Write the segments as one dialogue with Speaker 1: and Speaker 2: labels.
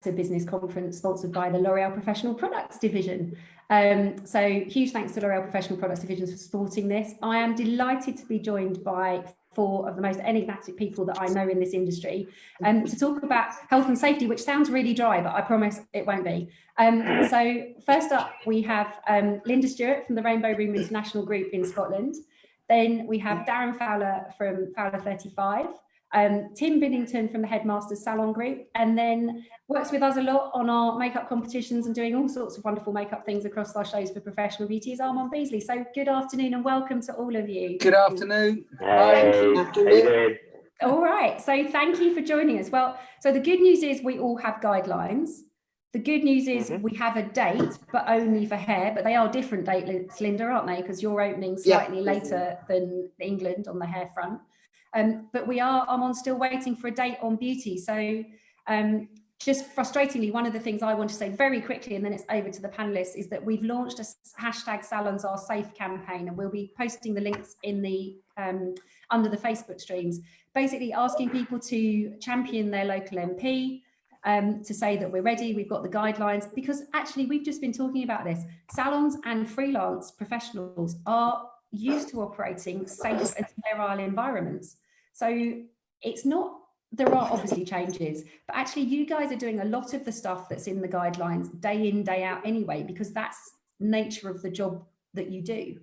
Speaker 1: Business Conference sponsored by the L'Oreal Professional Products Division. So huge thanks to L'Oreal Professional Products Division for supporting this. I am delighted to be joined by 4 of the most enigmatic people that I know in this industry to talk about health and safety, which sounds really dry, but I promise it won't be. So first up, we have Linda Stewart from the Rainbow Room International Group in Scotland. Then we have Darren Fowler from Fowler 35. Tim Binnington from the Headmasters Salon Group, and then works with us a lot on our makeup competitions and doing all sorts of wonderful makeup things across our shows for professional beauty is Armand Beasley. So good afternoon and welcome to all of you.
Speaker 2: Good afternoon.
Speaker 3: Hey, how you doing?
Speaker 1: All right, so thank you for joining us. Well, so the good news is we all have guidelines. The good news is we have a date, but only for hair, but they are different dates, Linda, aren't they? Because you're opening slightly later than England on the hair front. But I'm still waiting for a date on beauty. So just frustratingly, one of the things I want to say very quickly, and then it's over to the panelists, is that we've launched a hashtag Salons Are Safe campaign, and we'll be posting the links in the under the Facebook streams, basically asking people to champion their local MP, to say that we're ready, we've got the guidelines, because actually we've just been talking about this. Salons and freelance professionals are used to operating safe and sterile environments. So it's not, there are obviously changes, but actually you guys are doing a lot of the stuff that's in the guidelines day in, day out anyway, because that's nature of the job that you do.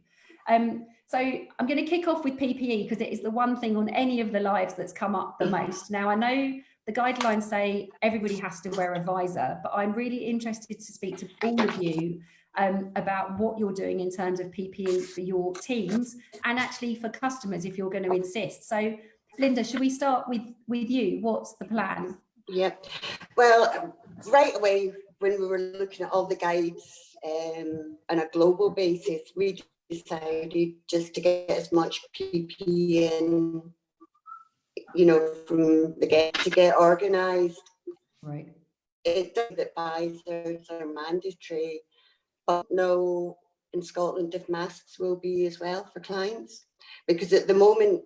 Speaker 1: So I'm going to kick off with PPE because it is the one thing on any of the lives that's come up the most. Now, I know the guidelines say everybody has to wear a visor, but I'm really interested to speak to all of you about what you're doing in terms of PPE for your teams and actually for customers if you're going to insist. So Linda, should we start with you? What's the plan?
Speaker 4: Yeah, well, right away when we were looking at all the guides on a global basis, we decided just to get as much PPE in, you know, from the get to get organised.
Speaker 1: Right.
Speaker 4: It does that visors are mandatory, but no, in Scotland, if masks will be as well for clients. Because at the moment,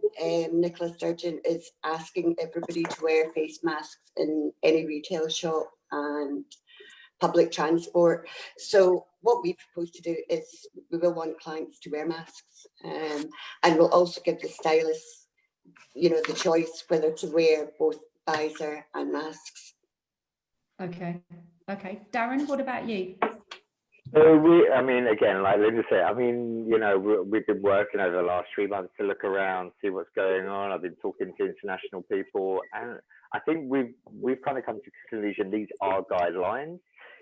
Speaker 4: Nicola Sturgeon is asking everybody to wear face masks in any retail shop and public transport. So what we propose to do is we will want clients to wear masks, and we'll also give the stylists, you know, the choice whether to wear both visor and masks.
Speaker 1: Okay. Darren, what about you?
Speaker 3: I mean, again, like Linda said, I mean, you know, we've been working over the last 3 months to look around, see what's going on. I've been talking to international people, and I think we've kind of come to the conclusion these are guidelines.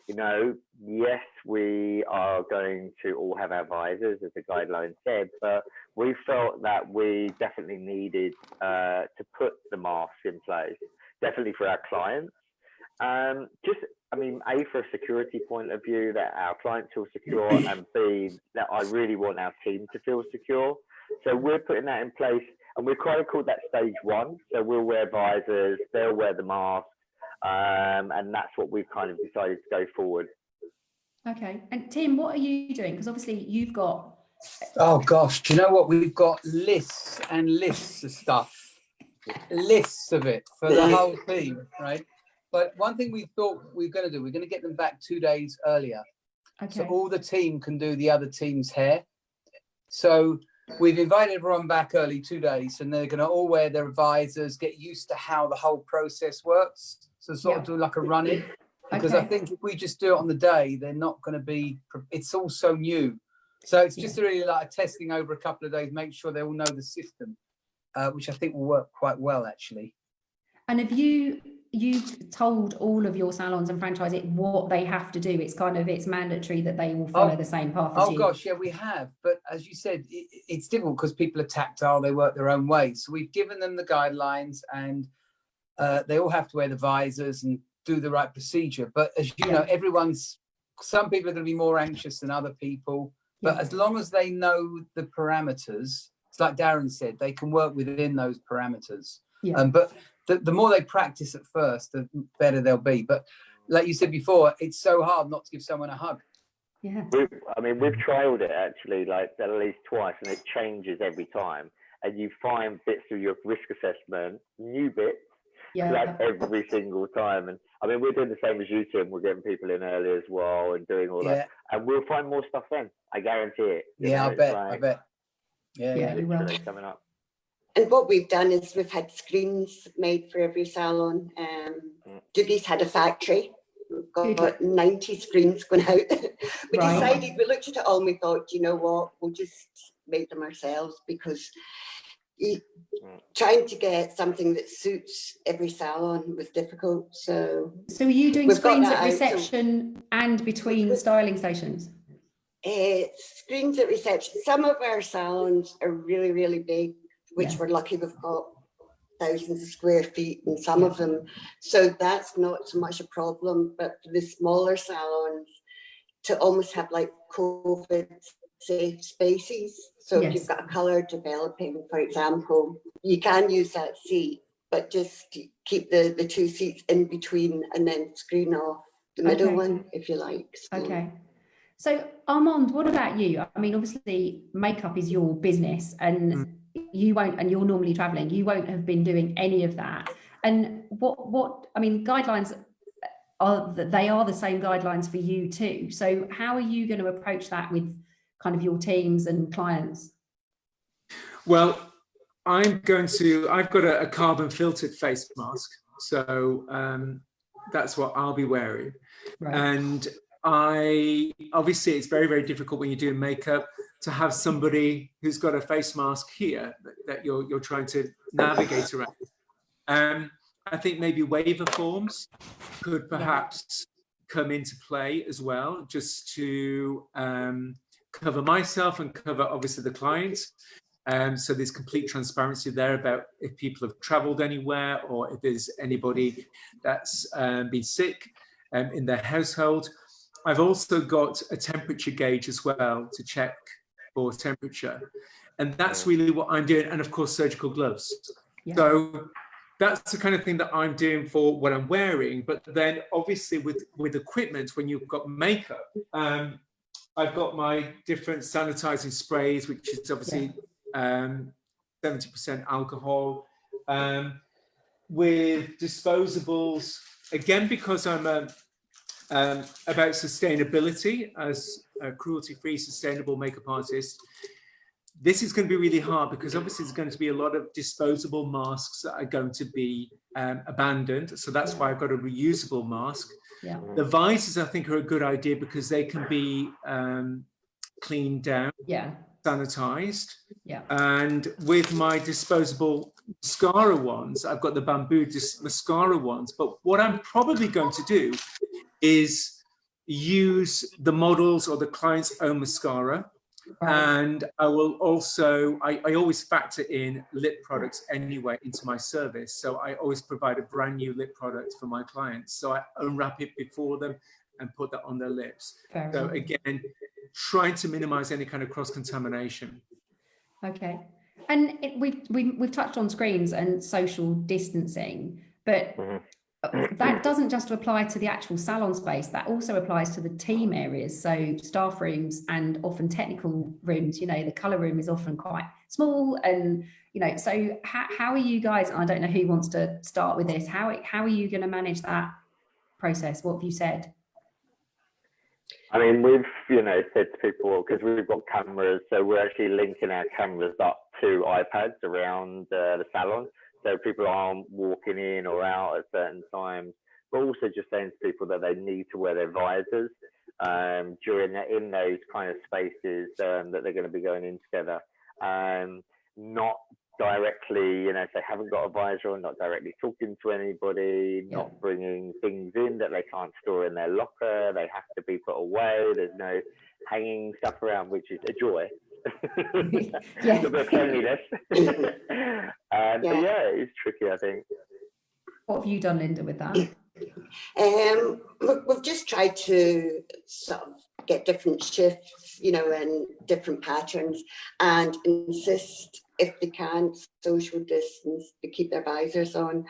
Speaker 3: You know, yes, we are going to all have our visors, as the guidelines said, but we felt that we definitely needed to put the masks in place, definitely for our clients. I mean, A, for a security point of view, that our clients feel secure, and B, that I really want our team to feel secure. So we're putting that in place, and we're kind of called that stage 1. So we'll wear visors, they'll wear the mask, and that's what we've kind of decided to go forward.
Speaker 1: Okay. And Tim, what are you doing? Because obviously you've got...
Speaker 2: Oh gosh, do you know what? We've got lists and lists of stuff. Lists of it for the whole team, right? But one thing we thought we were going to do, we're going to get them back 2 days earlier. Okay. So all the team can do the other team's hair. So we've invited everyone back early 2 days, and they're going to all wear their visors, get used to how the whole process works. So sort of do like a run-in. Because I think if we just do it on the day, they're not going to be, it's all so new. So it's just really like a testing over a couple of days, make sure they all know the system, which I think will work quite well, actually.
Speaker 1: And have you've told all of your salons and franchises what they have to do? It's mandatory that they will follow the same path as you.
Speaker 2: Oh gosh, yeah, we have. But as you said, it's difficult because people are tactile, they work their own way. So we've given them the guidelines, and they all have to wear the visors and do the right procedure. But as you know, some people are going to be more anxious than other people. But as long as they know the parameters, it's like Darren said, they can work within those parameters. Yeah. But the more they practice at first, the better they'll be. But like you said before, it's so hard not to give someone a hug.
Speaker 1: Yeah.
Speaker 3: We've trialed it actually like at least twice, and it changes every time. And you find bits of your risk assessment, new bits, like every single time. And I mean, we're doing the same as you, Tim. We're getting people in early as well and doing all that. And we'll find more stuff then. I guarantee it.
Speaker 2: I bet. Yeah,
Speaker 1: you will.
Speaker 3: Coming up.
Speaker 4: And what we've done is we've had screens made for every salon. Doogie's had a factory. We've got 90 screens going out. We decided, we looked at it all and we thought, you know what, we'll just make them ourselves, because trying to get something that suits every salon was difficult. So
Speaker 1: are you doing screens at reception and between styling stations?
Speaker 4: Screens at reception. Some of our salons are really, really big, which we're lucky we've got thousands of square feet in some of them. So that's not so much a problem, but for the smaller salons, to almost have like COVID safe spaces. So if you've got a colour developing, for example, you can use that seat, but just keep the 2 seats in between and then screen off the middle one, if you like. So.
Speaker 1: Okay. So Armand, what about you? I mean, obviously makeup is your business, and you won't, and you're normally traveling, you won't have been doing any of that. And what I mean, guidelines are the same guidelines for you too. So how are you going to approach that with kind of your teams and clients?
Speaker 5: Well, I've got a carbon filtered face mask. So that's what I'll be wearing. And obviously it's very, very difficult when you're doing makeup to have somebody who's got a face mask here that you're trying to navigate around. I think maybe waiver forms could perhaps come into play as well, just to cover myself and cover obviously the clients. So there's complete transparency there about if people have traveled anywhere, or if there's anybody that's been sick in their household. I've also got a temperature gauge as well to check for temperature. And that's really what I'm doing. And of course, surgical gloves. So that's the kind of thing that I'm doing for what I'm wearing. But then obviously with equipment, when you've got makeup, I've got my different sanitizing sprays, which is obviously 70% alcohol. With disposables, again, because I'm about sustainability as a cruelty-free, sustainable makeup artist, this is going to be really hard, because obviously there's going to be a lot of disposable masks that are going to be abandoned. So that's why I've got a reusable mask. The visors, I think, are a good idea, because they can be cleaned down, sanitized. And with my disposable mascara ones, I've got the bamboo mascara ones. But what I'm probably going to do is use the model's or the client's own mascara. And I will also, I always factor in lip products anyway into my service. So I always provide a brand new lip product for my clients. So I unwrap it before them and put that on their lips. So again, trying to minimize any kind of cross-contamination.
Speaker 1: Okay. And we've touched on screens and social distancing, but that doesn't just apply to the actual salon space, that also applies to the team areas. So staff rooms and often technical rooms, the colour room is often quite small. And, so how are you guys, I don't know who wants to start with this, how are you going to manage that process? What have you said?
Speaker 3: I mean, we've, said to people, because we've got cameras, so we're actually linking our cameras up to iPads around the salon. So people aren't walking in or out at certain times, but also just saying to people that they need to wear their visors in those kind of spaces that they're going to be going in together. Not directly, if they haven't got a visor on, not directly talking to anybody, not bringing things in that they can't store in their locker. They have to be put away. There's no hanging stuff around, which is a joy. A bit of cleanliness. But it's tricky, I think.
Speaker 1: What have you done, Linda, with that?
Speaker 4: We've just tried to sort of get different shifts, and different patterns, and insist, if they can't social distance, to keep their visors on,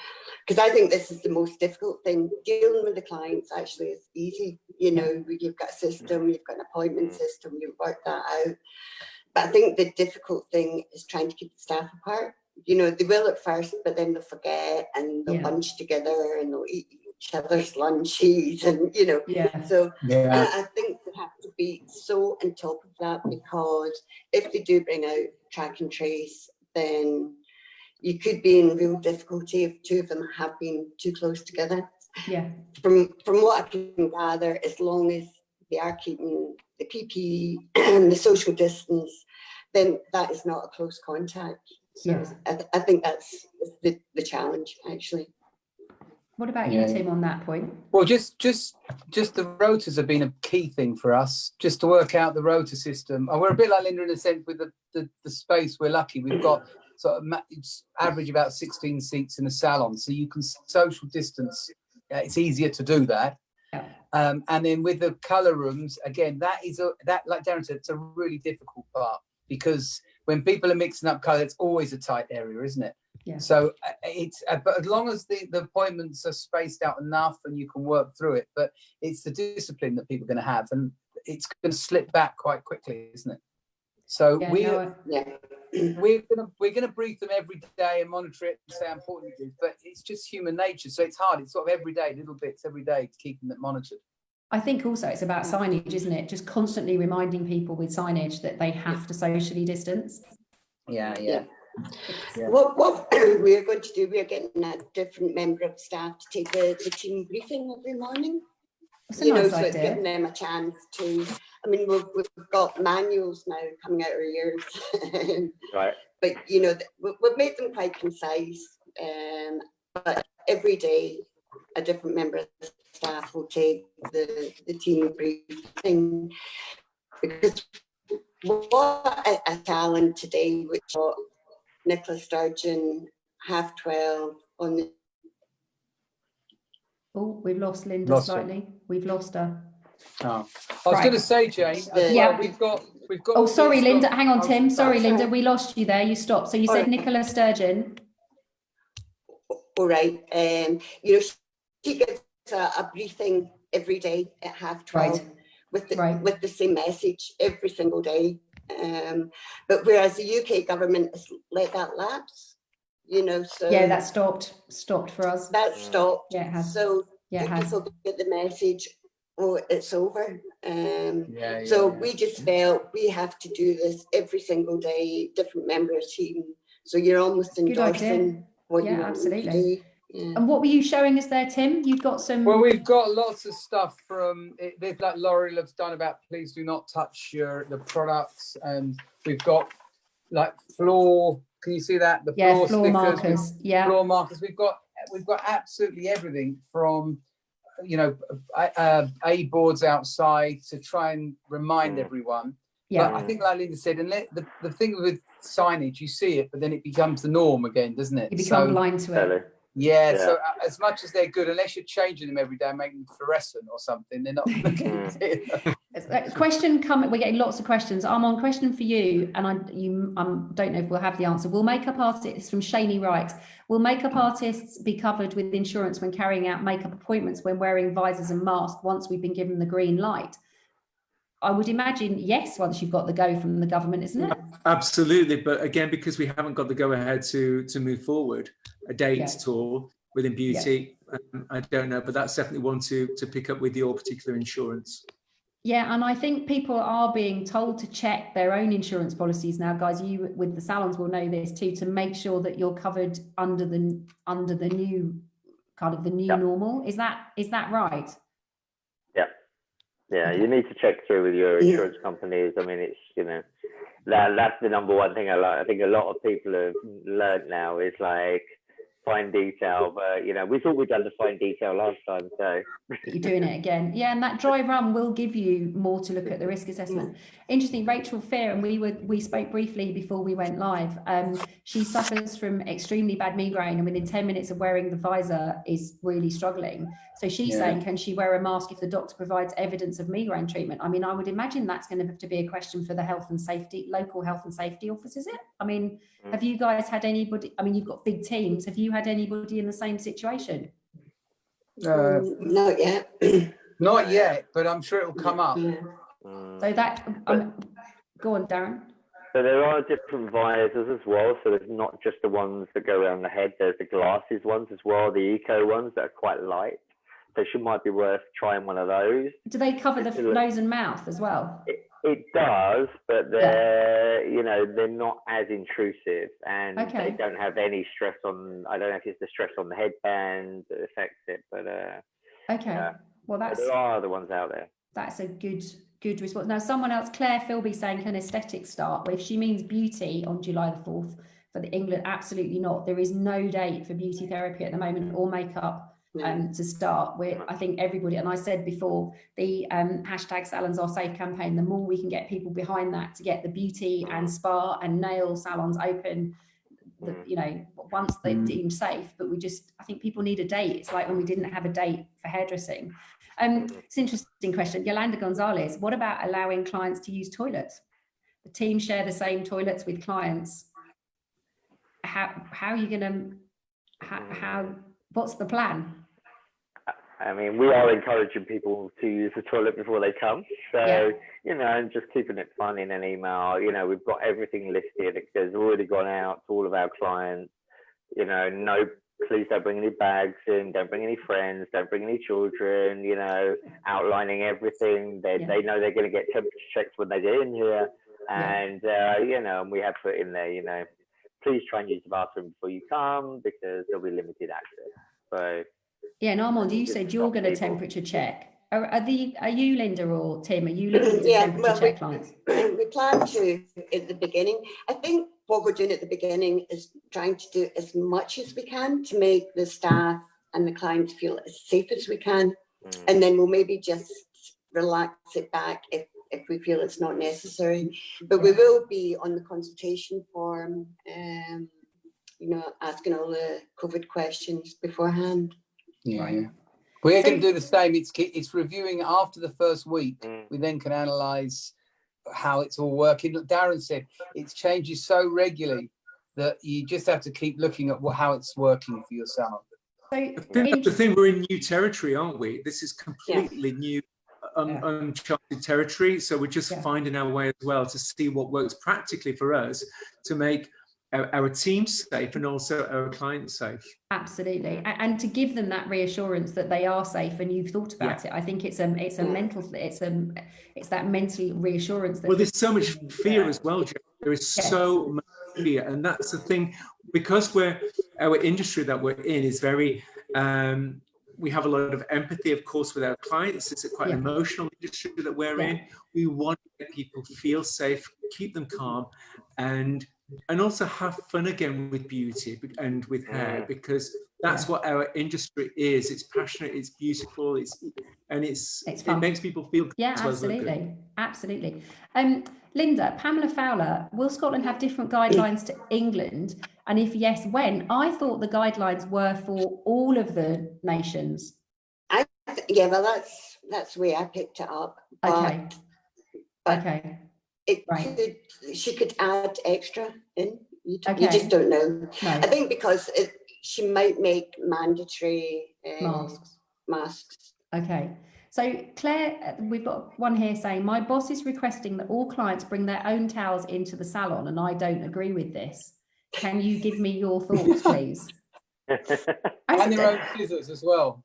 Speaker 4: because I think this is the most difficult thing. Dealing with the clients actually is easy. You've got a system, you've got an appointment system, you've worked that out. But I think the difficult thing is trying to keep the staff apart. They will at first, but then they'll forget, and they'll bunch together, and they'll eat each other's lunches, and so I think we have to be so on top of that, because if they do bring out track and trace, then you could be in real difficulty if two of them have been too close together.
Speaker 1: Yeah.
Speaker 4: From what I can gather, as long as they are keeping the PPE and the social distance, then that is not a close contact. So I think that's the challenge, actually.
Speaker 1: What about you, Tim, on that point?
Speaker 2: Well, just the rotors have been a key thing for us, just to work out the rotor system. And we're a bit like Linda in a sense with the space. We're lucky. We've got sort of average about 16 seats in the salon, so you can social distance. It's easier to do that. And then with the colour rooms, again, that like Darren said, it's a really difficult part, because when people are mixing up colour, it's always a tight area, isn't it?
Speaker 1: Yeah.
Speaker 2: So but as long as the appointments are spaced out enough and you can work through it, but it's the discipline that people are going to have, and it's going to slip back quite quickly, isn't it? So we're going to brief them every day and monitor it and say how important it is, but it's just human nature. So it's hard. It's sort of every day, little bits every day to keep them monitored.
Speaker 1: I think also it's about signage, isn't it? Just constantly reminding people with signage that they have to socially distance.
Speaker 2: Yeah.
Speaker 4: What we're going to do, we're getting a different member of staff to take the team briefing every morning.
Speaker 1: That's a nice
Speaker 4: so
Speaker 1: idea.
Speaker 4: It's giving them a chance to, I mean, we've got manuals now coming out our ears.
Speaker 3: Right.
Speaker 4: But, we've made them quite concise. But every day, a different member of the staff will take the team briefing. Because what a challenge today, which got Nicola Sturgeon, 12:30 on the...
Speaker 1: Oh, we've lost Linda slightly. We've lost her.
Speaker 2: Oh, I was going to say, Jane, we've got.
Speaker 1: Oh, sorry, Linda. Hang on, Tim. Sorry, Linda. We lost you there. You stopped. So you said Nicola Sturgeon.
Speaker 4: All right. She gives a briefing every day at 12:30 with the same message every single day. But whereas the UK government has let that lapse, so
Speaker 1: that stopped for us.
Speaker 4: That stopped.
Speaker 1: Yeah, it has.
Speaker 4: So people get the message, it's over. So we just felt we have to do this every single day, different member of team. So you're almost endorsing what you want to do. Yeah.
Speaker 1: And what were you showing us there, Tim? You've got some...
Speaker 2: Well, we've got lots of stuff from, like L'Oreal have done about please do not touch the products. And we've got like floor, can you see that? The floor stickers,
Speaker 1: markers. Floor
Speaker 2: markers. We've got absolutely everything from, A boards outside to try and remind everyone. But I think like Linda said, and the thing with signage, you see it, but then it becomes the norm again, doesn't it?
Speaker 1: You become blind to it.
Speaker 2: Yeah, so as much as they're good, unless you're changing them every day and making them fluorescent or something, they're not looking
Speaker 1: A question coming, we're getting lots of questions. Armand, question for you, and I don't know if we'll have the answer. Will makeup artists, from Shaney Wright, will makeup artists be covered with insurance when carrying out makeup appointments when wearing visors and masks once we've been given the green light? I would imagine yes, once you've got the go from the government, isn't it?
Speaker 5: Absolutely, but again, because we haven't got the go ahead to move forward a date at all within beauty, I don't know, but that's definitely one to pick up with your particular insurance.
Speaker 1: Yeah, and I think people are being told to check their own insurance policies now, guys. You with the salons will know this too, to make sure that you're covered under the new kind of the new normal. Is that right?
Speaker 3: Yeah, you need to check through with your insurance companies. I mean, it's, that's the number one thing I think a lot of people have learned now is like fine detail, but we thought we'd done the fine detail last time, so
Speaker 1: you're doing it again. Yeah, and that dry run will give you more to look at the risk assessment. Interesting, Rachel Fear, and we spoke briefly before we went live. She suffers from extremely bad migraine, and within 10 minutes of wearing the visor is really struggling. So she's saying, can she wear a mask if the doctor provides evidence of migraine treatment? I mean, I would imagine that's going to have to be a question for the local health and safety office, is it? I mean, have you guys had anybody, I mean, you've got big teams, have you had anybody in the same situation?
Speaker 4: Not yet.
Speaker 2: Not yet, but I'm sure it will come up.
Speaker 1: So that, go on, Darren.
Speaker 3: So there are different visors as well. So there's not just the ones that go around the head. There's the glasses ones as well, the eco ones that are quite light. So she might be worth trying one of those.
Speaker 1: Do they cover the nose and mouth as well?
Speaker 3: It does, but they're you know, they're not as intrusive, and they don't have any stress on. I don't know if it's the stress on the headband that affects it, but
Speaker 1: well,
Speaker 3: there are other ones out there.
Speaker 1: That's a good response. Now, someone else, Claire Philby, saying, can aesthetics start? Well, if she means beauty on July the 4th for the England, absolutely not. There is no date for beauty therapy at the moment or makeup to start with. I think everybody, and I said before, the hashtag Salons Are Safe campaign, the more we can get people behind that to get the beauty and spa and nail salons open, you know, once they're deemed safe. But I think people need a date. It's like when we didn't have a date for hairdressing. It's an interesting question. Yolanda Gonzalez, what about allowing clients to use toilets? The team share the same toilets with clients. How are you going to, what's the plan?
Speaker 3: I mean, we are encouraging people to use the toilet before they come. So, you know, and just keeping it fun in an email. You know, we've got everything listed. It's already gone out to all of our clients. You know, no, please don't bring any bags in, don't bring any friends, don't bring any children, you know, outlining everything. They know they're going to get temperature checks when they get in here. And, you know, and we have put in there, you know, please try and use the bathroom before you come because there'll be limited access. So,
Speaker 1: yeah, and Armand, you said you're going to temperature check. Are you, Linda or Tim, are you looking to temperature check clients?
Speaker 4: We plan to at the beginning. I think what we're doing at the beginning is trying to do as much as we can to make the staff and the clients feel as safe as we can. And then we'll maybe just relax it back if we feel it's not necessary. But we will be on the consultation form, you know, asking all the COVID questions beforehand.
Speaker 2: We're going to do the same. It's reviewing after the first week. We then can analyze how it's all working. Look, Darren said it changes so regularly that you just have to keep looking at how it's working for your salon.
Speaker 5: So the thing, we're in new territory, aren't we? This is completely new, uncharted territory. So we're just finding our way as well to see what works practically for us to make our team safe and also our clients safe.
Speaker 1: Absolutely, and to give them that reassurance that they are safe and you've thought about it. I think it's that mental reassurance. That
Speaker 5: there's so much fear as well, Jo. There is so much fear, and that's the thing, because our industry that we're in is very we have a lot of empathy, of course, with our clients. It's quite an emotional industry that we're in. We want to make people feel safe, keep them calm, and also have fun again with beauty and with hair, because that's what our industry is. It's passionate, it's beautiful, it makes people feel good.
Speaker 1: Absolutely. Linda, Pamela Fowler, will Scotland have different guidelines to England? And if yes, when? I thought the guidelines were for all of the nations.
Speaker 4: Well, that's the way I picked it up.
Speaker 1: Okay.
Speaker 4: She could add extra in. You just don't know. No. I think because she might make mandatory masks.
Speaker 1: Okay. So Claire, we've got one here saying, my boss is requesting that all clients bring their own towels into the salon, and I don't agree with this. Can you give me your thoughts, please?
Speaker 2: And their own scissors as well.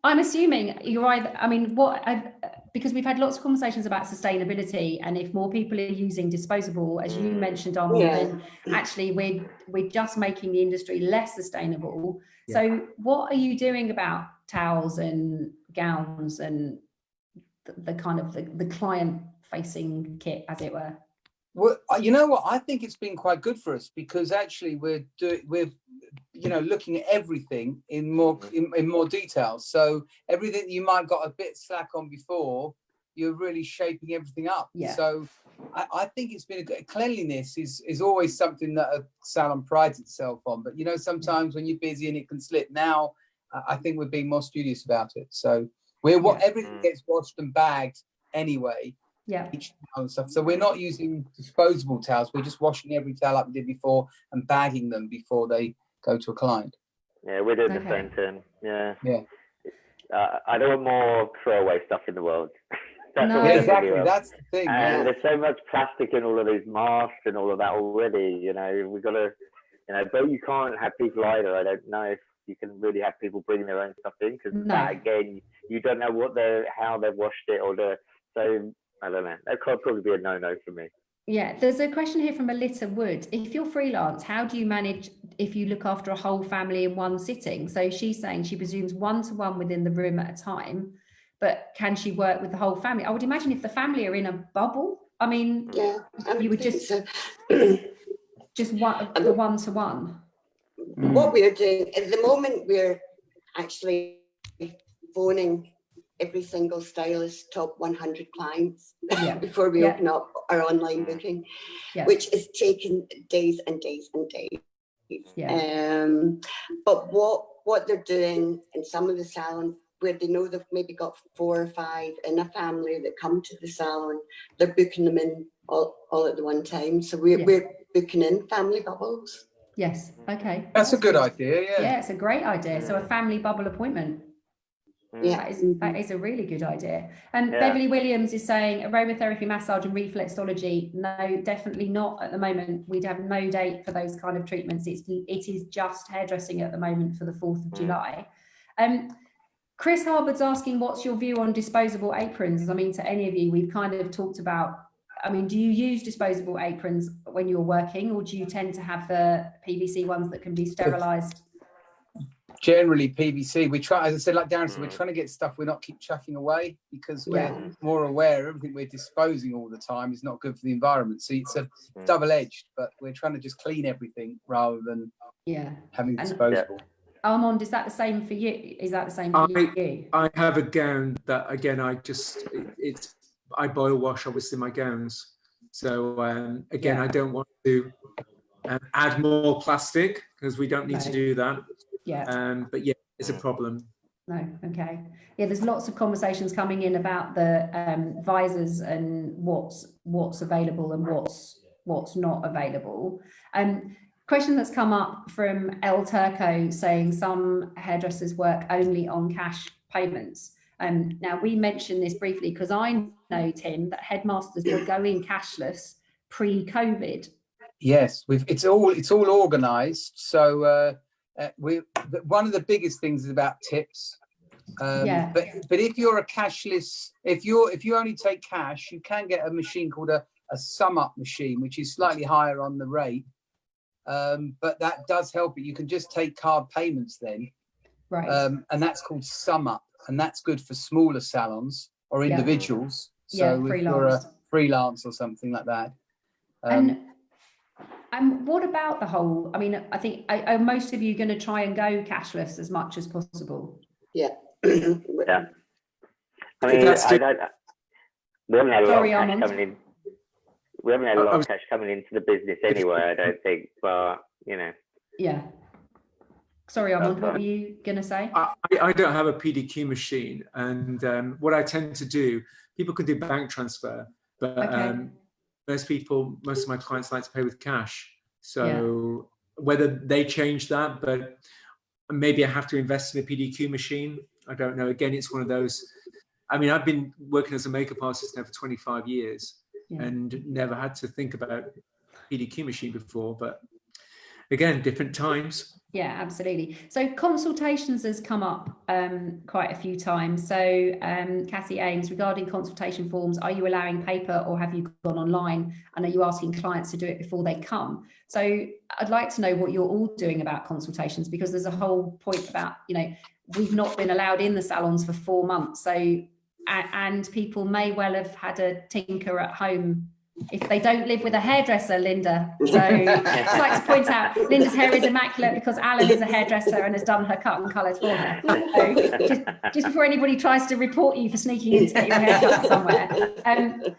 Speaker 1: I'm assuming you're either, because we've had lots of conversations about sustainability, and if more people are using disposable, as you mentioned, then actually we're just making the industry less sustainable. So what are you doing about towels and gowns and the kind of the client facing kit, as it were?
Speaker 2: Well, you know what? I think it's been quite good for us, because actually we're looking at everything in more detail. So everything you might got a bit slack on before, you're really shaping everything up. So I think it's been a good. Cleanliness is always something that a salon prides itself on. But sometimes when you're busy and it can slip. Now I think we're being more studious about it. So everything gets washed and bagged anyway. Each towel and stuff. So we're not using disposable towels. We're just washing every towel like we did before and bagging them before they go to a client.
Speaker 3: Yeah, we're doing the same thing. I don't want more throwaway stuff in the world.
Speaker 2: Exactly. That's the thing.
Speaker 3: And there's so much plastic in all of these masks and all of that already. We've got to, but you can't have people either. I don't know if you can really have people bring their own stuff in, because
Speaker 1: No.
Speaker 3: that, again, you don't know how they've washed it, so I don't know. That could probably be a no-no for me.
Speaker 1: Yeah, there's a question here from Alyssa Wood. If you're freelance, how do you manage if you look after a whole family in one sitting? So she's saying she presumes one-to-one within the room at a time, but can she work with the whole family? I would imagine if the family are in a bubble, I mean,
Speaker 4: Yeah,
Speaker 1: you would just
Speaker 4: so.
Speaker 1: just the one-to-one.
Speaker 4: What we're doing at the moment, we're actually phoning every single stylist top 100 clients before we open up our online booking, which is taking days and days and days. But what they're doing in some of the salons, where they know they've maybe got 4 or 5 in a family that come to the salon, they're booking them in all at the one time. So we're booking in family bubbles.
Speaker 1: Yes. Okay.
Speaker 2: That's a good idea. Yeah.
Speaker 1: Yeah, it's a great idea. So a family bubble appointment.
Speaker 4: Yeah,
Speaker 1: that is a really good idea. And Beverly Williams is saying aromatherapy, massage, and reflexology. No, definitely not at the moment. We'd have no date for those kind of treatments. It is just hairdressing at the moment for the 4th of July. Chris Harvard's asking, what's your view on disposable aprons? I mean, to any of you, we've kind of talked about, I mean, do you use disposable aprons when you're working, or do you tend to have the PVC ones that can be sterilised?
Speaker 2: Generally PVC. We try, as I said, like Darren said, we're trying to get stuff we're not keep chucking away, because we're more aware everything we're disposing all the time is not good for the environment. So it's a double-edged, but we're trying to just clean everything rather than having disposable.
Speaker 1: Armand, is that the same for you? Is that the same for you?
Speaker 5: I have a gown that, again, I boil wash obviously my gowns. So again, I don't want to add more plastic, because we don't need to do that. But yeah, it's a problem.
Speaker 1: No, okay. Yeah, there's lots of conversations coming in about the visors and what's available and what's not available. Question that's come up from El Turco saying some hairdressers work only on cash payments. Now we mentioned this briefly because I know, Tim, that headmasters were going cashless pre-COVID.
Speaker 2: Yes, it's all organised. So one of the biggest things is about tips. But if you're a cashless, if you only take cash, you can get a machine called a sum up machine, which is slightly higher on the rate. But that does help it. You can just take card payments then. Right. And that's called sum up, and that's good for smaller salons or individuals. So if you're a freelance or something like that.
Speaker 1: And what about the whole, I mean, I think are most of you going to try and go cashless as much as possible?
Speaker 3: Yeah. Yeah. I mean, we haven't had a lot of cash coming in. We haven't had a lot of cash coming into the business anyway, I don't think, but, you know.
Speaker 1: Yeah. Sorry, Armand, what were you going to say?
Speaker 5: I don't have a PDQ machine. And what I tend to do, people can do bank transfer, but most of my clients like to pay with cash. So whether they change that, but maybe I have to invest in a PDQ machine. I don't know. Again, it's one of those. I mean, I've been working as a makeup artist now for 25 years and never had to think about PDQ machine before. But again, different times.
Speaker 1: Yeah, absolutely. So consultations has come up quite a few times. So Cassie Ames, regarding consultation forms, are you allowing paper or have you gone online? And are you asking clients to do it before they come? So I'd like to know what you're all doing about consultations, because there's a whole point about, you know, we've not been allowed in the salons for 4 months. So, and people may well have had a tinker at home if they don't live with a hairdresser, Linda. So I'd like to point out Linda's hair is immaculate because Alan is a hairdresser and has done her cut and colours for her. So just before anybody tries to report you for sneaking in to get your hair cut somewhere.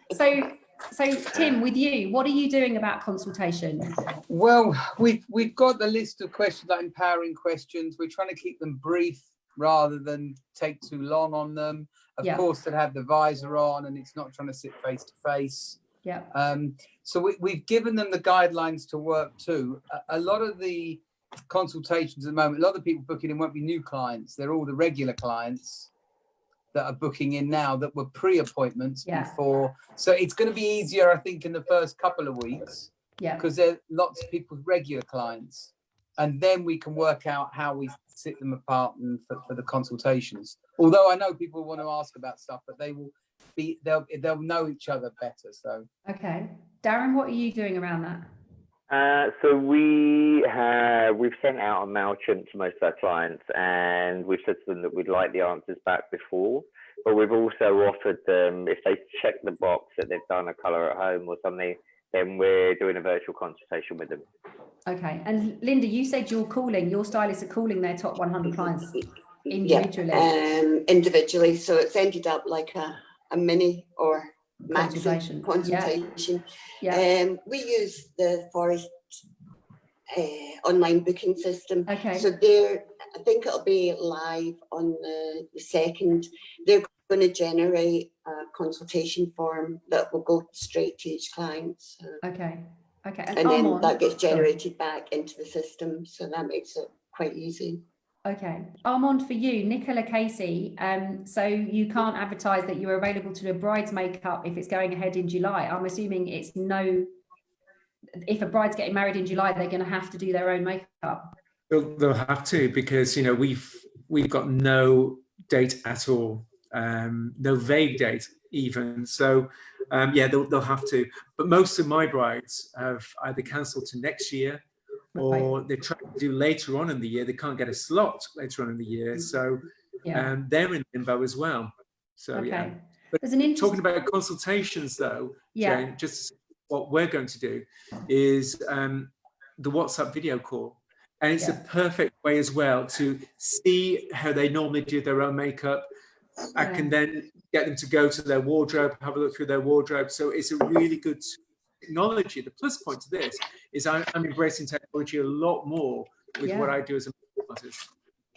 Speaker 1: So Tim, with you, what are you doing about consultation?
Speaker 2: Well, we've got the list of questions, like empowering questions. We're trying to keep them brief rather than take too long on them. Of course, to have the visor on and it's not trying to sit face to face.
Speaker 1: Yeah.
Speaker 2: So we've given them the guidelines to work to. A lot of the consultations at the moment, a lot of the people booking in won't be new clients. They're all the regular clients that are booking in now that were pre-appointments before. So it's going to be easier, I think, in the first couple of weeks. Yeah. Because there are lots of people's regular clients. and then we can work out how we sit them apart and for the consultations. Although I know people want to ask about stuff, but they'll know each other better. So
Speaker 1: okay, Darren, what are you doing around that?
Speaker 3: So we've sent out a MailChimp to most of our clients, and we've said to them that we'd like the answers back before, but we've also offered them, if they check the box that they've done a colour at home or something, then we're doing a virtual consultation with them.
Speaker 1: Okay, and Linda, you said your stylists are calling their top 100 clients individually.
Speaker 4: Individually, so it's ended up like a mini or
Speaker 1: Consultation.
Speaker 4: Consultation.
Speaker 1: Yeah.
Speaker 4: We use the Forest online booking system.
Speaker 1: Okay.
Speaker 4: So I think it'll be live on the 2nd. They're going to generate a consultation form that will go straight to each client. So.
Speaker 1: Okay. Okay.
Speaker 4: And then that gets generated back into the system. So that makes it quite easy.
Speaker 1: Okay. Armand, for you, Nicola Casey, so you can't advertise that you're available to do a bride's makeup if it's going ahead in July. I'm assuming it's if a bride's getting married in July, they're going to have to do their own makeup.
Speaker 5: They'll have to, because we've got no date at all, no vague date even. So yeah, they'll have to. But most of my brides have either cancelled to next year, or they're trying to do later on in the year. They can't get a slot later on in the year, so they're in limbo as well. So yeah. But talking about consultations, though, Jane, just what we're going to do is the WhatsApp video call, and it's a perfect way as well to see how they normally do their own makeup. I can then get them to go to their wardrobe, have a look through their wardrobe. So it's a really good technology. The plus point to this is I'm embracing technology a lot more with what I do as a makeup artist.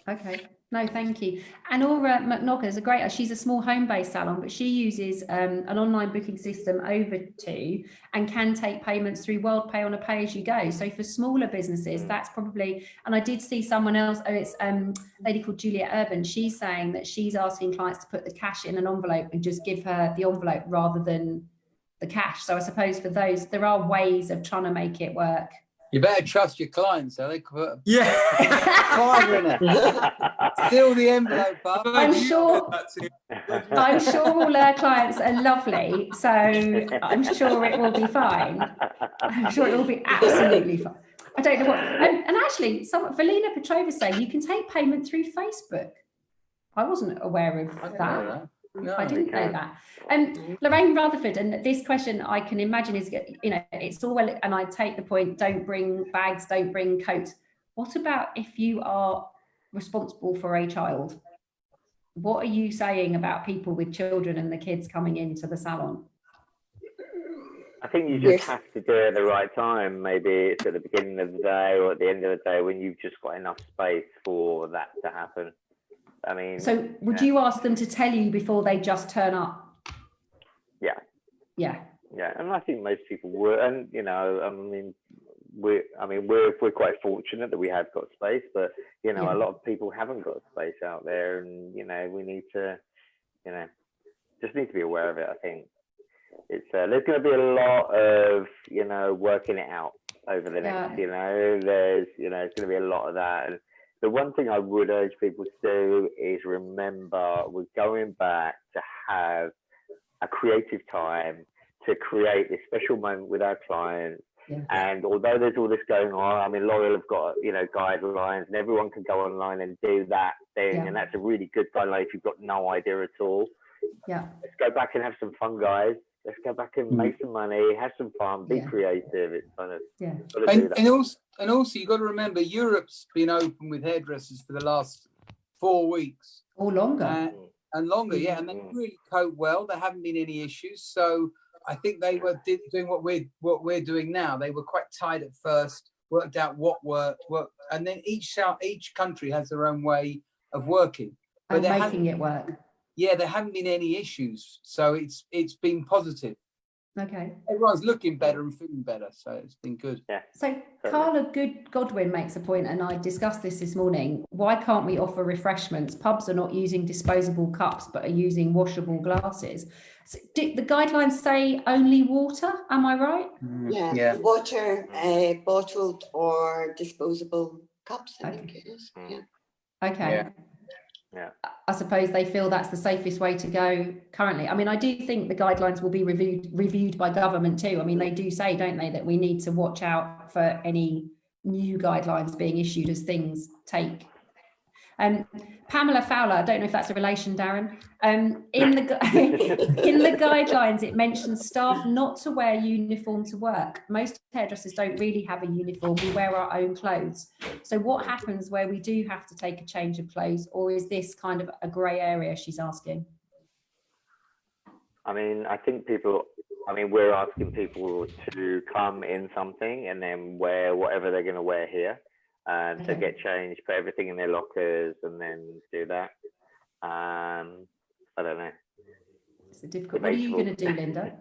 Speaker 1: Okay, no, thank you. And Aura McNogger is she's a small home-based salon, but she uses an online booking system and can take payments through WorldPay on a pay-as-you-go. So for smaller businesses, that's probably, and I did see someone else, it's a lady called Juliet Urban, she's saying that she's asking clients to put the cash in an envelope and just give her the envelope rather than the cash. So I suppose for those, there are ways of trying to make it work.
Speaker 2: You better trust your clients, so they put a
Speaker 5: $5
Speaker 2: in it. Still the envelope up.
Speaker 1: I'm sure all our clients are lovely, so I'm sure it will be fine. I'm sure it will be absolutely fine. I don't know what. And actually, Valina Petrova saying you can take payment through Facebook. I wasn't aware of that.
Speaker 2: No,
Speaker 1: I didn't know that. Lorraine Rutherford, and this question I can imagine is, it's all well, and I take the point, don't bring bags, don't bring coats. What about if you are responsible for a child? What are you saying about people with children and the kids coming into the salon?
Speaker 3: I think you just have to do it at the right time. Maybe it's at the beginning of the day or at the end of the day when you've just got enough space for that to happen. I mean,
Speaker 1: so would you ask them to tell you before they just turn up? Yeah,
Speaker 3: and I think most people would. And we're quite fortunate that we have got space, but a lot of people haven't got space out there, and we need to just need to be aware of it. I think it's there's going to be a lot of working it out over the next there's going to be a lot of that. And the one thing I would urge people to do is remember we're going back to have a creative time to create this special moment with our clients. And although there's all this going on, I mean, L'Oreal have got guidelines, and everyone can go online and do that thing, and that's a really good guideline if you've got no idea at all. Let's go back and have some fun, guys. Let's go back and make some money, have some fun, be creative. It's kind of
Speaker 2: and also you got to remember Europe's been open with hairdressers for the last 4 weeks
Speaker 1: or longer.
Speaker 2: And longer, and they really cope well. There haven't been any issues. So I think they were doing what we're doing now. They were quite tight at first, worked out what worked, and then each country has their own way of working.
Speaker 1: But they're making it work.
Speaker 2: Yeah, there haven't been any issues, so it's been positive.
Speaker 1: Okay.
Speaker 2: Everyone's looking better and feeling better, so it's been good.
Speaker 3: Yeah.
Speaker 1: So Carla Godwin makes a point, and I discussed this morning. Why can't we offer refreshments? Pubs are not using disposable cups, but are using washable glasses. So do the guidelines say only water? Am I right?
Speaker 4: Yeah. Water, bottled or disposable cups, I think it is. Yeah.
Speaker 1: Okay.
Speaker 3: Yeah.
Speaker 1: I suppose they feel that's the safest way to go currently. I mean, I do think the guidelines will be reviewed by government too. I mean, they do say, don't they, that we need to watch out for any new guidelines being issued as things take. Pamela Fowler, I don't know if that's a relation, Darren. In the guidelines, it mentions staff not to wear uniform to work. Most hairdressers don't really have a uniform. We wear our own clothes. So what happens where we do have to take a change of clothes, or is this kind of a grey area, she's asking?
Speaker 3: I mean, I think we're asking people to come in something and then wear whatever they're going to wear here. To get changed, put everything in their lockers, and then do that. I don't know.
Speaker 1: It's a difficult. What are you going to do, Linda?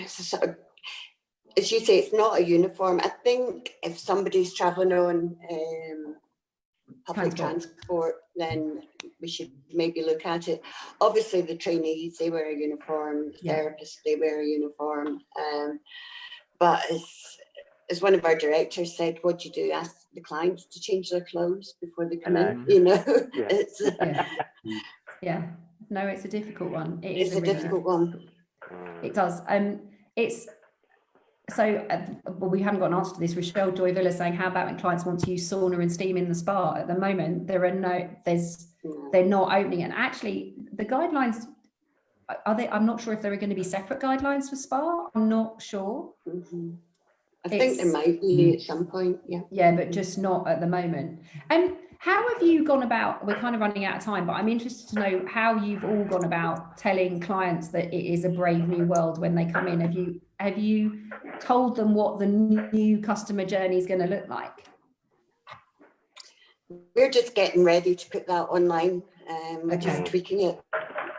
Speaker 4: Sort of, as you say, it's not a uniform. I think if somebody's traveling on public transport, then we should maybe look at it. Obviously, the trainees, they wear a uniform. Therapists, they wear a uniform. But as one of our directors said, what do you do? Ask the clients to change their clothes before they come in, you know?
Speaker 1: Yeah. No, it's a difficult one.
Speaker 4: It's a difficult one.
Speaker 1: It does. It's so, well, we haven't got an answer to this. Rochelle Joy Villa saying, how about when clients want to use sauna and steam in the spa? At the moment, they're not opening it. And actually, the guidelines, I'm not sure if there are going to be separate guidelines for spa. I'm not sure.
Speaker 4: I think there might be at some point,
Speaker 1: yeah, but just not at the moment. How have you gone about, we're kind of running out of time, but I'm interested to know how you've all gone about telling clients that it is a brave new world when they come in. Have you told them what the new customer journey is going to look like?
Speaker 4: We're just getting ready to put that online. We're just tweaking it.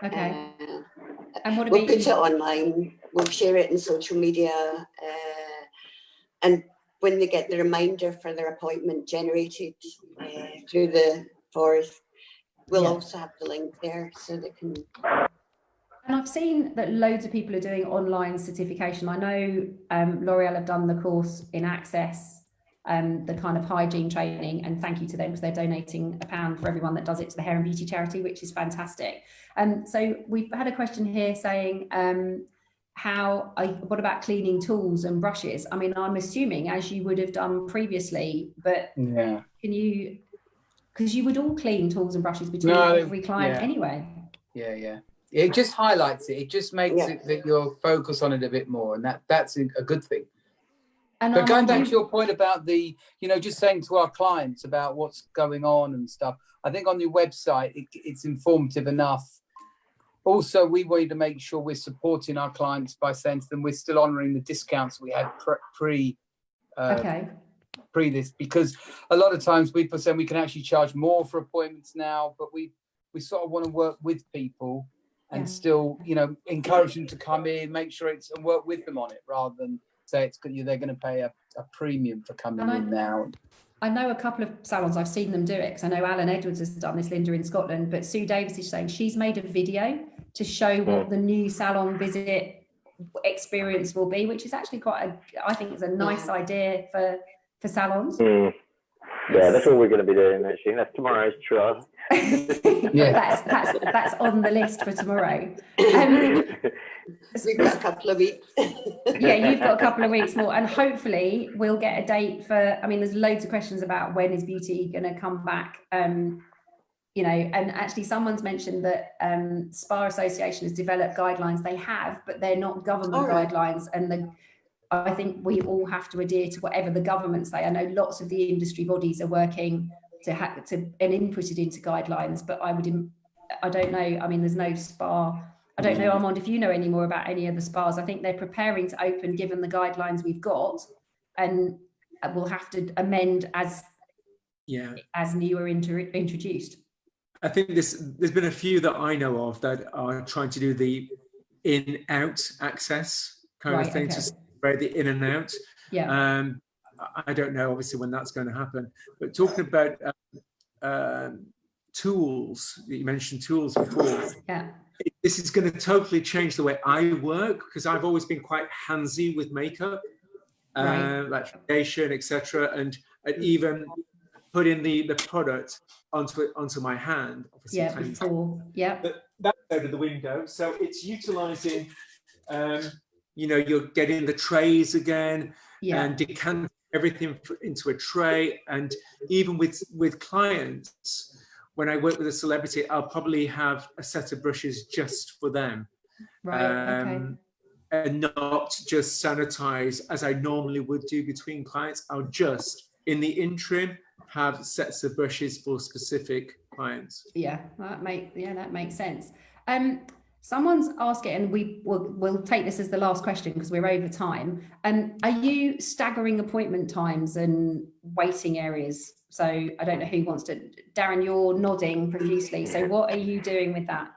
Speaker 1: Okay. And what
Speaker 4: we'll put it online, we'll share it in social media, and when they get the reminder for their appointment generated through the forest, we'll also have the link there so they can.
Speaker 1: And I've seen that loads of people are doing online certification. I know L'Oreal have done the course in Access, the kind of hygiene training, and thank you to them because they're donating £1 for everyone that does it to the hair and beauty charity, which is fantastic. So we've had a question here saying, what about cleaning tools and brushes? I mean, I'm assuming as you would have done previously, but can you, because you would all clean tools and brushes between every client anyway.
Speaker 2: It just highlights it. It just makes it that you're focused on it a bit more, and that's a good thing. And but going back to your point about the, just saying to our clients about what's going on and stuff, I think on your website, it's informative enough. Also, we wanted to make sure we're supporting our clients by saying to them, we're still honouring the discounts we had pre this, because a lot of times people say we can actually charge more for appointments now, but we sort of want to work with people and still, encourage them to come in, make sure and work with them on it rather than say they're going to pay a premium for coming in now.
Speaker 1: I know a couple of salons, I've seen them do it, because I know Alan Edwards has done this, Linda, in Scotland, but Sue Davis is saying she's made a video to show what the new salon visit experience will be, which is actually I think it's a nice idea for salons.
Speaker 3: Yeah, that's what we're going to be doing actually. That's tomorrow's trial.
Speaker 1: That's on the list for tomorrow.
Speaker 4: We've got a couple of weeks.
Speaker 1: You've got a couple of weeks more, and hopefully we'll get a date for. I mean, there's loads of questions about when is beauty going to come back. And actually, someone's mentioned that Spa Association has developed guidelines. They have, but they're not government guidelines, and I think we all have to adhere to whatever the government say. I know lots of the industry bodies are working to and inputted into guidelines, but I don't know. I mean, there's no spa. I don't know, Armand, if you know any more about any of the spas. I think they're preparing to open given the guidelines we've got, and we'll have to amend as new are introduced.
Speaker 5: I think there's been a few that I know of that are trying to do the in-out access kind of thing, to separate the in and out. I don't know, obviously, when that's going to happen. But talking about tools, you mentioned tools before. This is going to totally change the way I work, because I've always been quite handsy with makeup. like foundation, etc., and even put in the product onto my hand. Obviously,
Speaker 1: Yeah, before. Yeah.
Speaker 5: That's out of the window. So it's utilizing, you're getting the trays again, and decanting everything into a tray. And even with clients, when I work with a celebrity, I'll probably have a set of brushes just for them.
Speaker 1: Okay.
Speaker 5: And not just sanitize as I normally would do between clients. I'll just, in the interim, have sets of brushes for specific clients.
Speaker 1: That makes sense. Someone's asking, and we'll take this as the last question because we're over time. Are you staggering appointment times and waiting areas? So I don't know who wants to. Darren, you're nodding profusely. So what are you doing with that?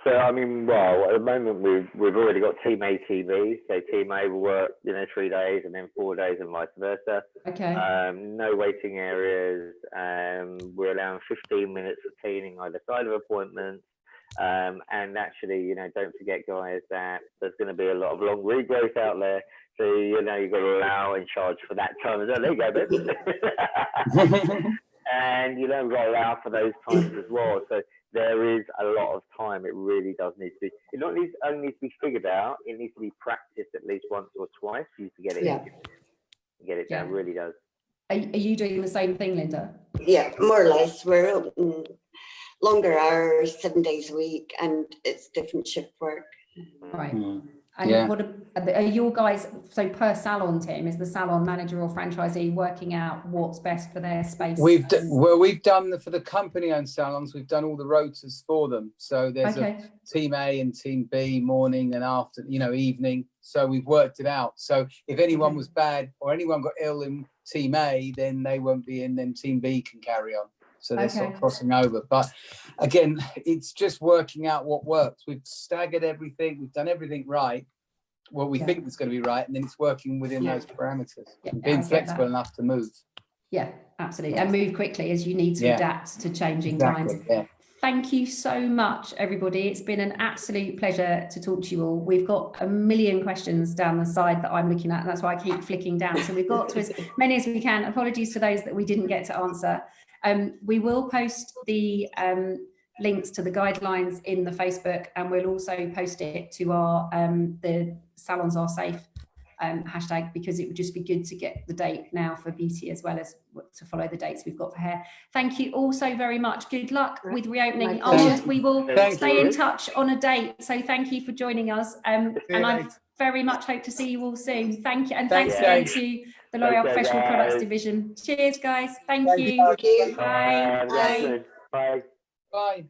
Speaker 3: So I mean, well, at the moment we've already got Team A TVs. So Team A will work, 3 days and then 4 days and vice versa.
Speaker 1: Okay.
Speaker 3: No waiting areas. We're allowing 15 minutes of cleaning either side of appointments. And actually, don't forget, guys, that there's going to be a lot of long regrowth out there. So, you've got to allow and charge for that time as well. There you go, babe. And, we've got to allow for those times as well. So there is a lot of time. It really does need to be. It not only needs to be figured out, it needs to be practiced at least once or twice for you to get it get it down. It really does.
Speaker 1: Are you doing the same thing, Linda?
Speaker 4: Yeah, more or less. We're open longer hours, 7 days a week, and it's different shift work.
Speaker 1: Right. And what are your guys, so per salon, Tim, is the salon manager or franchisee working out what's best for their space?
Speaker 2: We've done for the company-owned salons, we've done all the rotas for them. So there's a Team A and Team B, morning and after, evening. So we've worked it out. So if anyone was bad or anyone got ill in Team A, then they won't be in, then Team B can carry on. So they're sort of crossing over. But again, it's just working out what works. We've staggered everything. We've done everything right. Well, we think it's going to be right. And then it's working within those parameters. And being flexible enough to move.
Speaker 1: Yeah, absolutely. And move quickly as you need to adapt to changing times.
Speaker 2: Yeah.
Speaker 1: Thank you so much, everybody. It's been an absolute pleasure to talk to you all. We've got a million questions down the side that I'm looking at, and that's why I keep flicking down. So we've got to as many as we can. Apologies to those that we didn't get to answer. We will post the links to the guidelines in the Facebook, and we'll also post it to our the Salons Are Safe hashtag, because it would just be good to get the date now for beauty as well as to follow the dates we've got for hair. Thank you all so very much. Good luck with reopening. We will stay in touch on a date. So thank you for joining us. And I very much hope to see you all soon. Thank you. And thanks again to the L'Oreal Professional Products Division. Cheers, guys. Thank you.
Speaker 4: Thank you.
Speaker 1: Bye.
Speaker 3: Bye. Bye.
Speaker 2: Bye.